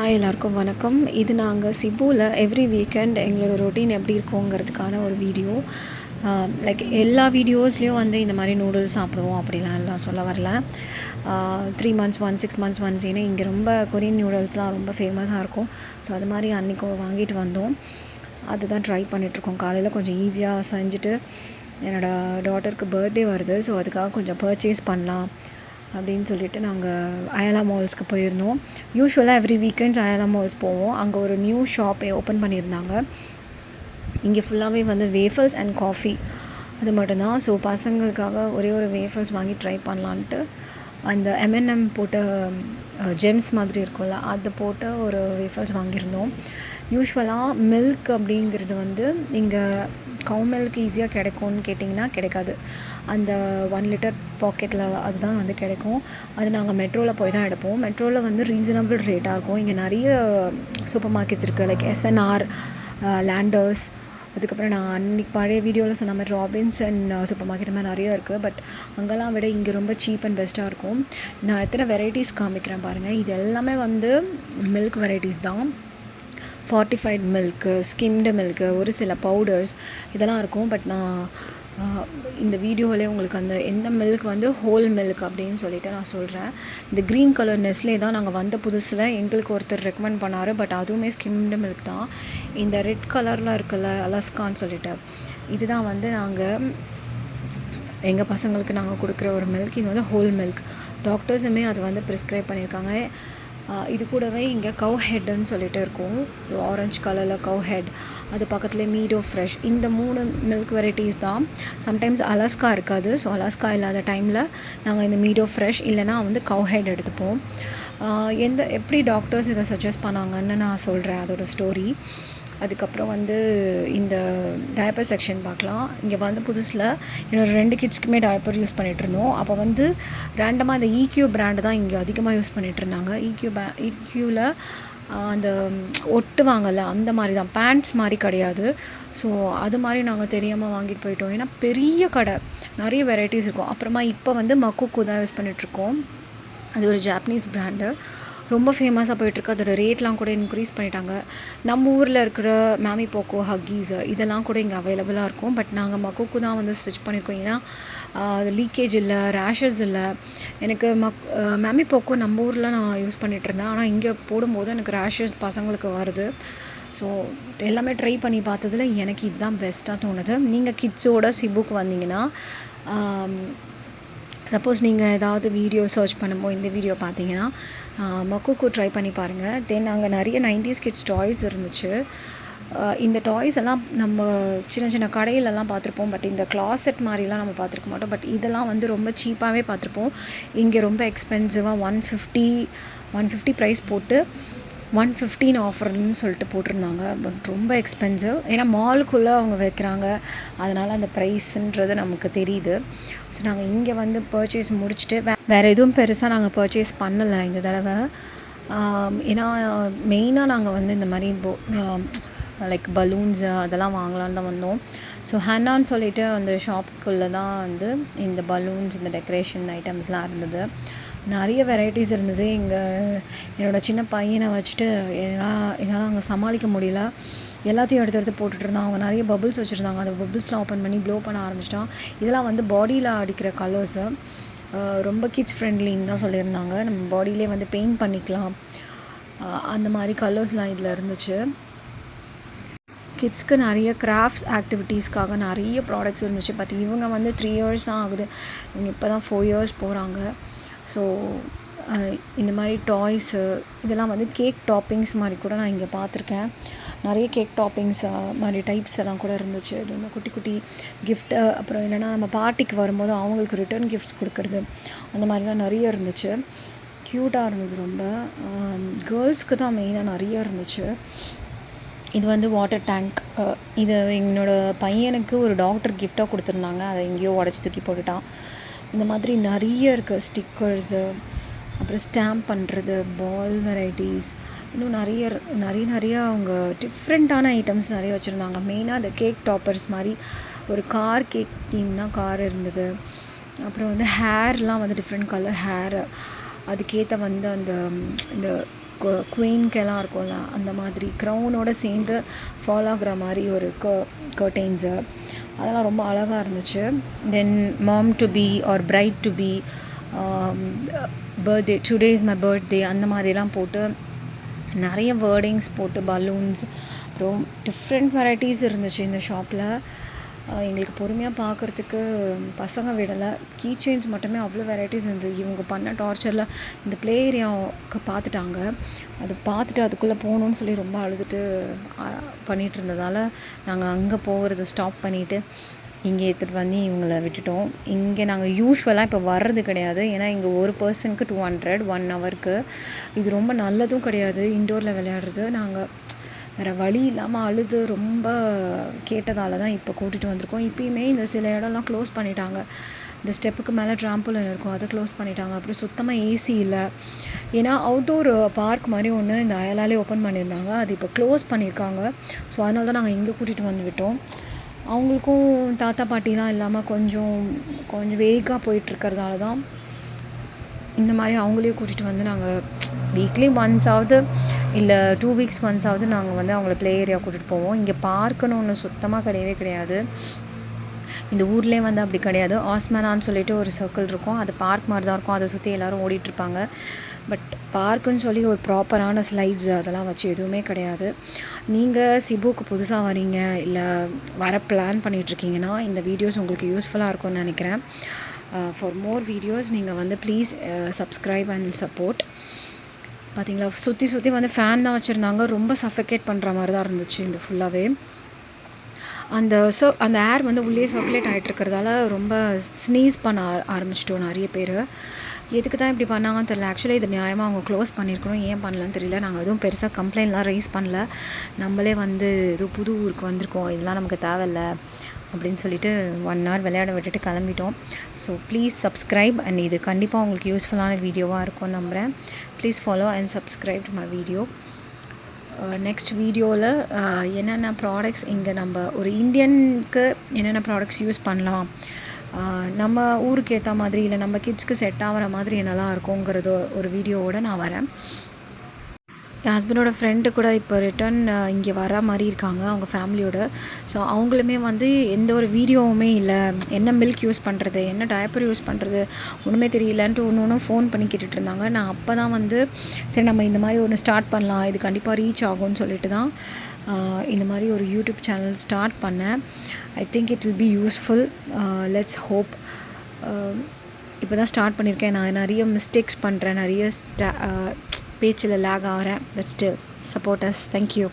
Hi எல்லாருக்கும் வணக்கம். இது நாங்கள் சிபுவில் எவ்ரி வீக்கெண்ட் எங்களோட ரொட்டீன் எப்படி இருக்குங்கிறதுக்கான ஒரு வீடியோ. லைக் எல்லா வீடியோஸ்லேயும் வந்து இந்த மாதிரி நூடுல்ஸ் சாப்பிடுவோம் அப்படிலாம் எல்லாம் சொல்ல வரல. 3 months ஒன்ஸ் 6 months ஒன்ஸ் ஏன்னா இங்கே ரொம்ப கொரியன் நூடுல்ஸ்லாம் ரொம்ப ஃபேமஸாக இருக்கும். ஸோ அது மாதிரி அன்றைக்கி வாங்கிட்டு வந்தோம். அதுதான் ட்ரை பண்ணிகிட்ருக்கோம். காலையில் கொஞ்சம் ஈஸியாக செஞ்சுட்டு என்னோடய டாட்டருக்கு பர்த்டே வருது. ஸோ அதுக்காக கொஞ்சம் பர்ச்சேஸ் பண்ணலாம் அப்படின்னு சொல்லிட்டு நாங்கள் அயலா மால்ஸ்க்கு போயிருந்தோம். யூஸ்வலாக எவ்ரி வீக்கெண்ட்ஸ் அயலா மால்ஸ் போவோம். அங்கே ஒரு நியூ ஷாப்பை ஓப்பன் பண்ணியிருந்தாங்க. இங்கே ஃபுல்லாகவே வந்து வேஃபல்ஸ் அண்ட் காஃபி அது மட்டும்தான். ஸோ பசங்களுக்காக ஒரே ஒரு வேஃபல்ஸ் வாங்கி ட்ரை பண்ணலான்ட்டு அந்த M&M போட்ட ஜெம்ஸ் மாதிரி இருக்கும்ல அது போட்ட ஒரு வேஃபல்ஸ் வாங்கியிருந்தோம். யூஸ்வலாக மில்க் அப்படிங்கிறது வந்து இங்கே கவு மில்க் ஈஸியாக கிடைக்கும்னு கேட்டிங்கன்னா கிடைக்காது. அந்த 1 லிட்டர் பாக்கெட்டில் அதுதான் வந்து கிடைக்கும். அது நாங்கள் மெட்ரோவில் போய் தான் எடுப்போம். மெட்ரோவில் வந்து ரீசனபிள் ரேட்டாக இருக்கும். இங்கே நிறைய சூப்பர் மார்க்கெட்ஸ் இருக்குது. லைக் SNR, லேண்டர்ஸ், அதுக்கப்புறம் நான் அன்றைக்கி பழைய வீடியோவில் சொன்ன மாதிரி ராபின்சன் சூப்பர் மார்க்கெட் மாதிரி நிறைய இருக்குது. பட் அங்கெல்லாம் விட இங்கே ரொம்ப சீப் அண்ட் பெஸ்ட்டாக இருக்கும். நான் எத்தனை வெரைட்டிஸ் காமிக்கிறேன் பாருங்கள். இது எல்லாமே வந்து மில்க் வெரைட்டிஸ் தான். ஃபார்ட்டிஃபைட் மில்க்கு, ஸ்கிம்டு மில்க்கு, ஒரு சில பவுடர்ஸ் இதெல்லாம் இருக்கும். பட் நான் இந்த வீடியோவிலே உங்களுக்கு அந்த எந்த மில்க் வந்து ஹோல் மில்க் அப்படின்னு சொல்லிட்டு நான் சொல்கிறேன். இந்த க்ரீன் கலர் நெஸ்லே தான் நாங்கள் வந்த புதுசில் எங்களுக்கு ஒருத்தர் ரெக்கமெண்ட் பண்ணார். பட் அதுவுமே ஸ்கிம்டு மில்க் தான். இந்த ரெட் கலரில் இருக்குல்ல அலாஸ்கான்னு சொல்லிட்டு இதுதான் வந்து நாங்கள் எங்கள் பசங்களுக்கு நாங்கள் கொடுக்குற ஒரு மில்க். இது வந்து ஹோல் மில்க். டாக்டர்ஸுமே அது வந்து ப்ரிஸ்கிரைப் பண்ணியிருக்காங்க. இது கூடவே இங்கே கவ் ஹெட்டுன்னு சொல்லிட்டு இருக்கும். இது ஆரஞ்சு கலரில் கவ் ஹெட், அது பக்கத்தில் மீடோ ஃப்ரெஷ். இந்த 3 மில்க் வெரைட்டிஸ் தான். சம்டைம்ஸ் அலாஸ்கா இருக்காது. ஸோ அலாஸ்கா இல்லாத டைமில் நாங்கள் இந்த மீடோ ஃப்ரெஷ் இல்லைனா வந்து கவ் ஹெட் எடுத்துப்போம். எப்படி டாக்டர்ஸ் இதை சஜஸ்ட் பண்ணாங்கன்னு நான் சொல்கிறேன் அதோடய ஸ்டோரி. அதுக்கப்புறம் வந்து இந்த டயப்பர் செக்ஷன் பார்க்கலாம். இங்கே வந்து புதுசில் என்னோடய 2 கிட்ஸ்க்குமே டயப்பர் யூஸ் பண்ணிகிட்ருந்தோம். அப்போ வந்து ரேண்டமாக இந்த EQ பிராண்டு தான் இங்கே அதிகமாக யூஸ் பண்ணிகிட்ருந்தாங்க. EQவில் அந்த ஒட்டுவாங்கல்ல அந்த மாதிரி தான், பேண்ட்ஸ் மாதிரி கிடையாது. ஸோ அது மாதிரி நாங்கள் தெரியாமல் வாங்கிட்டு போயிட்டோம். ஏன்னா பெரிய கடை, நிறைய வெரைட்டிஸ் இருக்கும். அப்புறமா இப்போ வந்து மக்குக்கு தான் யூஸ் பண்ணிகிட்ருக்கோம். அது ஒரு ஜாப்பனீஸ் பிராண்டு, ரொம்ப ஃபேமஸாக போயிட்டுருக்கு. அதோட ரேட்லாம் கூட இன்க்ரீஸ் பண்ணிட்டாங்க. நம்ம ஊரில் இருக்கிற மேமி போக்கோ, ஹக்கீஸ் இதெல்லாம் கூட இங்கே அவைலபிளாக இருக்கும். பட் நாங்கள் மக்குக்கு தான் வந்து ஸ்விட்ச் பண்ணியிருக்கோம். ஏன்னா அது லீக்கேஜ் இல்லை, ரேஷஸ் இல்லை. எனக்கு மேமி போக்கோ நம்ம ஊரில் நான் யூஸ் பண்ணிகிட்ருந்தேன். ஆனால் இங்கே போடும்போது எனக்கு ரேஷஸ் பசங்களுக்கு வருது. ஸோ எல்லாமே ட்ரை பண்ணி பார்த்ததில் எனக்கு இதுதான் பெஸ்ட்டாக தோணுது. நீங்கள் கிட்ஸோட சிபுக்கு வந்தீங்கன்னா சப்போஸ் நீங்கள் ஏதாவது வீடியோ சர்ச் பண்ணும்போது இந்த வீடியோ பார்த்தீங்கன்னா மக்குக்கு ட்ரை பண்ணி பாருங்கள். தென் அங்கே நிறைய 90s கிட்ஸ் டாய்ஸ் இருந்துச்சு. இந்த டாய்ஸ் எல்லாம் நம்ம சின்ன சின்ன கடையிலலாம் பார்த்துருப்போம். பட் இந்த கிளாசெட் மாதிரிலாம் நம்ம பார்த்துருக்க மாட்டோம். பட் இதெல்லாம் வந்து ரொம்ப சீப்பாகவே பார்த்துருப்போம். இங்கே ரொம்ப எக்ஸ்பென்சிவாக 150 ப்ரைஸ் போட்டு 115 ஆஃபர்னு சொல்லிட்டு போட்டிருந்தாங்க. பட் ரொம்ப எக்ஸ்பென்சிவ். ஏன்னா மாலுக்குள்ளே அவங்க வைக்கிறாங்க, அதனால் அந்த ப்ரைஸுன்றது நமக்கு தெரியுது. ஸோ நாங்கள் இங்கே வந்து பர்ச்சேஸ் முடிச்சுட்டு வேறு எதுவும் பெருசாக நாங்கள் பர்ச்சேஸ் பண்ணலை இந்த தடவை. ஏன்னா மெயினாக நாங்கள் வந்து இந்த மாதிரி லைக் பலூன்ஸு அதெல்லாம் வாங்கலான்னு தான் வந்தோம். ஸோ ஹேண்டான்னு சொல்லிட்டு அந்த ஷாப்புக்குள்ளே தான் வந்து இந்த பலூன்ஸ், இந்த டெக்கரேஷன் ஐட்டம்ஸ்லாம் இருந்தது. நிறைய வெரைட்டிஸ் இருந்தது. என்னோடய சின்ன பையனை வச்சுட்டு என்னால் அங்கே சமாளிக்க முடியல. எல்லாத்தையும் எடுத்து போட்டுட்டு இருந்தான். அவங்க நிறைய பபுள்ஸ் வச்சுருந்தாங்க. அந்த பபுள்ஸ்லாம் ஓப்பன் பண்ணி ப்ளோ பண்ண ஆரம்பிச்சிட்டான். இதெல்லாம் வந்து பாடியில் அடிக்கிற கலர்ஸு, ரொம்ப கிட்ஸ் ஃப்ரெண்ட்லின்னு தான் சொல்லியிருந்தாங்க. நம்ம பாடியிலே வந்து பெயிண்ட் பண்ணிக்கலாம், அந்த மாதிரி கலர்ஸ்லாம் இதில் இருந்துச்சு. கிட்ஸ்க்கு நிறைய கிராஃப்ட்ஸ் ஆக்டிவிட்டீஸ்க்காக நிறைய ப்ராடக்ட்ஸ் இருந்துச்சு. பட் இவங்க வந்து 3 years தான் ஆகுது. இவங்க இப்போ தான் 4 years போகிறாங்க. ஸோ இந்த மாதிரி டாய்ஸு இதெல்லாம் வந்து கேக் டாப்பிங்ஸ் மாதிரி கூட நான் இங்கே பார்த்துருக்கேன். நிறைய கேக் டாப்பிங்ஸ் மாதிரி டைப்ஸ் எல்லாம் கூட இருந்துச்சு. இது வந்து குட்டி குட்டி கிஃப்ட்டு, அப்புறம் இல்லைனா நம்ம பார்ட்டிக்கு வரும்போது அவங்களுக்கு ரிட்டர்ன் கிஃப்ட்ஸ் கொடுக்குறது, அந்த மாதிரிலாம் நிறைய இருந்துச்சு. க்யூட்டாக இருந்தது ரொம்ப. கேர்ள்ஸ்க்கு தான் மெயினாக நிறைய இருந்துச்சு. இது வந்து வாட்டர் டேங்க். இது என்னோடய பையனுக்கு ஒரு டாக்டர் கிஃப்டாக கொடுத்துருந்தாங்க. அதை எங்கேயோ உடச்சி தூக்கி போட்டுட்டான். இந்த மாதிரி நிறைய இருக்குது. ஸ்டிக்கர்ஸு, அப்புறம் ஸ்டாம்ப் பண்ணுறது, பால் வெரைட்டிஸ், இன்னும் நிறைய அவங்க டிஃப்ரெண்ட்டான ஐட்டம்ஸ் நிறைய வச்சுருந்தாங்க. மெயினாக அந்த கேக் டாப்பர்ஸ் மாதிரி ஒரு கார் கேக் தீம்னா கார் இருந்தது. அப்புறம் வந்து ஹேர்லாம் வந்து டிஃப்ரெண்ட் கலர் ஹேர், அதுக்கேற்ற வந்து அந்த இந்த குவீன்கெல்லாம் இருக்கும்ல அந்த மாதிரி க்ரௌனோட சேர்ந்து ஃபாலோ ஆகுற மாதிரி ஒரு கர்டைன்ஸு அதெல்லாம் ரொம்ப அழகாக இருந்துச்சு. Then mom to be or bride to be, birthday today is my birthday அந்த மாதிரிலாம் போட்டு நிறைய வேர்டிங்ஸ் போட்டு பலூன்ஸ், அப்புறம் டிஃப்ரெண்ட் வெரைட்டிஸ் இருந்துச்சு இந்த ஷாப்பில். எங்களுக்கு பொறுமையாக பார்க்குறதுக்கு பசங்க விடலை. கீ செயின்ஸ் மட்டுமே அவ்வளோ வெரைட்டிஸ் இருந்தது. இவங்க பண்ண டார்ச்சரில் இந்த ப்ளே ஏரியாவுக்கு பார்த்துட்டாங்க. அது பார்த்துட்டு அதுக்குள்ளே போகணுன்னு சொல்லி ரொம்ப அழுதுட்டு பண்ணிகிட்டு இருந்ததால் நாங்கள் அங்கே போகிறத ஸ்டாப் பண்ணிவிட்டு இங்கே எடுத்துகிட்டு வந்து இவங்கள விட்டுட்டோம். இங்கே நாங்கள் யூஸ்வலாக இப்போ வர்றது கிடையாது. ஏன்னா இங்கே ஒரு பர்சனுக்கு 200 1 ஹவருக்கு. இது ரொம்ப நல்லதும் கிடையாது இன்டோரில் விளையாடுறது. நாங்கள் வேறு வழி இல்லாமல் அழுது ரொம்ப கேட்டதால் தான் இப்போ கூட்டிகிட்டு வந்திருக்கோம். இப்போயுமே இந்த சில இடம்லாம் க்ளோஸ் பண்ணிட்டாங்க. இந்த ஸ்டெப்புக்கு மேலே ட்ராம்புலின் இருக்கும், அதை க்ளோஸ் பண்ணிட்டாங்க. அப்புறம் சுத்தமாக ஏசி இல்லை. ஏன்னா அவுட்டோர் பார்க் மாதிரி ஒன்று இந்த அயலாலே ஓப்பன் பண்ணியிருந்தாங்க, அது இப்போ க்ளோஸ் பண்ணியிருக்காங்க. ஸோ அதனால தான் நாங்கள் இங்கே கூட்டிகிட்டு வந்து விட்டோம். அவங்களுக்கும் தாத்தா பாட்டிலாம் இல்லாமல் கொஞ்சம் வேகாக போயிட்டுருக்கிறதால தான் இந்த மாதிரி அவங்களையும் கூட்டிகிட்டு வந்து நாங்கள் வீக்லி ஒன்ஸாவது இல்லை 2 வீக்ஸ் ஒன்ஸாவது நாங்கள் வந்து அவங்கள ப்ளே ஏரியா கூட்டிகிட்டு போவோம். இங்கே பார்க்குன்னு ஒன்று சுத்தமாக கிடையவே கிடையாது. இந்த ஊர்லேயே வந்து அப்படி கிடையாது. ஆஸ்மேனான்னு சொல்லிட்டு ஒரு சர்க்கிள் இருக்கும், அது பார்க் மாதிரி தான் இருக்கும். அதை சுற்றி எல்லோரும் ஓடிட்டுருப்பாங்க. பட் பார்க்குன்னு சொல்லி ஒரு ப்ராப்பரான ஸ்லைட்ஸ் அதெல்லாம் வச்சு எதுவுமே கிடையாது. நீங்கள் சிபுக்கு புதுசாக வரீங்க இல்லை வர பிளான் பண்ணிகிட்ருக்கீங்கன்னா இந்த வீடியோஸ் உங்களுக்கு யூஸ்ஃபுல்லாக இருக்கும்னு நினைக்கிறேன். ஃபார் மோர் வீடியோஸ் நீங்கள் வந்து ப்ளீஸ் சப்ஸ்கிரைப் அண்ட் சப்போர்ட். பார்த்தீங்களா, சுற்றி வந்து ஃபேன் தான் வச்சுருந்தாங்க. ரொம்ப சஃபகேட் பண்ணுற மாதிரி தான் இருந்துச்சு இந்த ஃபுல்லாகவே. அந்த ஏர் வந்து உள்ளே சர்க்குலேட் ஆகிட்டு இருக்கிறதால ரொம்ப ஸ்னீஸ் பண்ண ஆரம்பிச்சிட்டோம் நிறைய பேர். எதுக்கு தான் இப்படி பண்ணாங்கன்னு தெரியல. ஆக்சுவலி இது நியாயமாக அவங்க க்ளோஸ் பண்ணியிருக்கணும், ஏன் பண்ணலன்னு தெரியல. நாங்கள் எதுவும் பெருசாக கம்ப்ளைண்ட்லாம் ரைஸ் பண்ணல. நம்மளே வந்து எதுவும் புது ஊருக்கு வந்திருக்கோம், இதெல்லாம் நமக்கு தேவையில்ல அப்படின்னு சொல்லிட்டு 1 hour விளையாட விட்டுட்டு கிளம்பிட்டோம். ஸோ ப்ளீஸ் சப்ஸ்கிரைப், அண்ட் இது கண்டிப்பாக உங்களுக்கு யூஸ்ஃபுல்லான வீடியோவாக இருக்கும்னு நம்புகிறேன். Please follow and subscribe to my video. Next வீடியோவில் என்னென்ன ப்ராடக்ட்ஸ் இங்கே நம்ம ஒரு இந்தியனுக்கு என்னென்ன ப்ராடக்ட்ஸ் யூஸ் பண்ணலாம், நம்ம ஊருக்கு ஏற்ற மாதிரி இல்லை நம்ம கிட்ஸ்க்கு செட் ஆகிற மாதிரி என்னெல்லாம் இருக்குங்கிறது ஒரு வீடியோவோடு நான் வரேன். என் ஹஸ்பண்டோட ஃப்ரெண்டு கூட இப்போ ரிட்டர்ன் இங்கே வர மாதிரி இருக்காங்க அவங்க ஃபேமிலியோட. ஸோ அவங்களுமே வந்து எந்த ஒரு வீடியோவுமே இல்லை, என்ன மில்க் யூஸ் பண்ணுறது, என்ன டயப்பர் யூஸ் பண்ணுறது ஒன்றுமே தெரியலன்ட்டு ஒன்று ஃபோன் பண்ணி கேட்டுட்டு இருந்தாங்க. நான் அப்போ தான் வந்து சரி நம்ம இந்த மாதிரி ஒன்று ஸ்டார்ட் பண்ணலாம், இது கண்டிப்பாக ரீச் ஆகும்னு சொல்லிட்டு தான் இந்த மாதிரி ஒரு யூடியூப் சேனல் ஸ்டார்ட் பண்ணேன். I think it will be useful. Let's hope. இப்போ தான் ஸ்டார்ட் பண்ணியிருக்கேன். நான் நிறைய மிஸ்டேக்ஸ் பண்ணுறேன், நிறைய பேச்சில் லேக் ஆகிறேன். But still support us. Thank you.